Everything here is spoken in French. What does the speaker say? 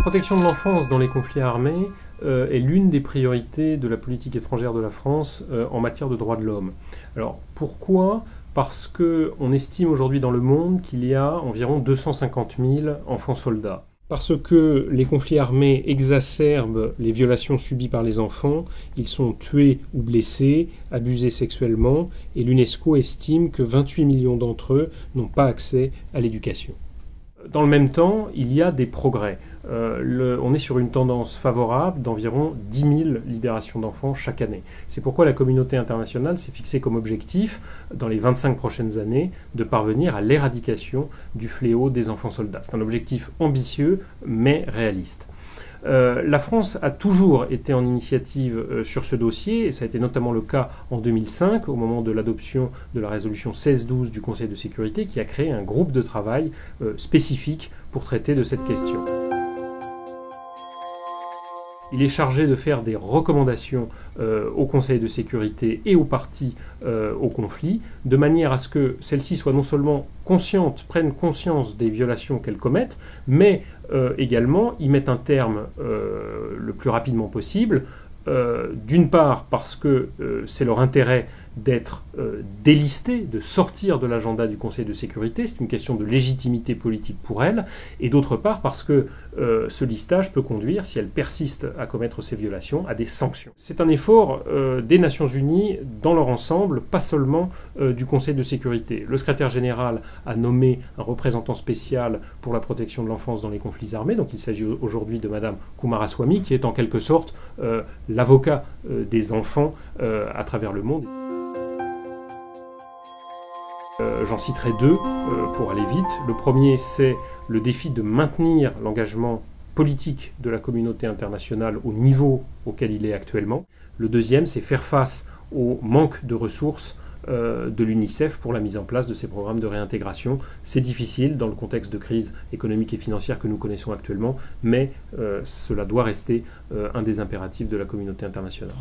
protection de l'enfance dans les conflits armés est l'une des priorités de la politique étrangère de la France en matière de droits de l'homme. Alors pourquoi ? Parce qu'on estime aujourd'hui dans le monde qu'il y a environ 250 000 enfants soldats. Parce que les conflits armés exacerbent les violations subies par les enfants, ils sont tués ou blessés, abusés sexuellement, et l'UNESCO estime que 28 millions d'entre eux n'ont pas accès à l'éducation. Dans le même temps, il y a des progrès. On est sur une tendance favorable d'environ 10 000 libérations d'enfants chaque année. C'est pourquoi la communauté internationale s'est fixée comme objectif, dans les 25 prochaines années, de parvenir à l'éradication du fléau des enfants soldats. C'est un objectif ambitieux, mais réaliste. La France a toujours été en initiative sur ce dossier, et ça a été notamment le cas en 2005, au moment de l'adoption de la résolution 1612 du Conseil de sécurité, qui a créé un groupe de travail spécifique pour traiter de cette question. Il est chargé de faire des recommandations au Conseil de sécurité et aux parties au conflit, de manière à ce que celles-ci soient non seulement conscientes, prennent conscience des violations qu'elles commettent, mais également y mettent un terme le plus rapidement possible, d'une part parce que c'est leur intérêt d'être délistés, de sortir de l'agenda du Conseil de sécurité, c'est une question de légitimité politique pour elles, et d'autre part parce que ce listage peut conduire, si elles persistent à commettre ces violations, à des sanctions. C'est un effort des Nations Unies dans leur ensemble, pas seulement du Conseil de sécurité. Le secrétaire général a nommé un représentant spécial pour la protection de l'enfance dans les conflits armés, donc il s'agit aujourd'hui de Madame Coomaraswamy, qui est en quelque sorte l'avocat des enfants à travers le monde. J'en citerai deux pour aller vite. Le premier, c'est le défi de maintenir l'engagement politique de la communauté internationale au niveau auquel il est actuellement. Le deuxième, c'est faire face au manque de ressources de l'UNICEF pour la mise en place de ces programmes de réintégration. C'est difficile dans le contexte de crise économique et financière que nous connaissons actuellement, mais cela doit rester un des impératifs de la communauté internationale.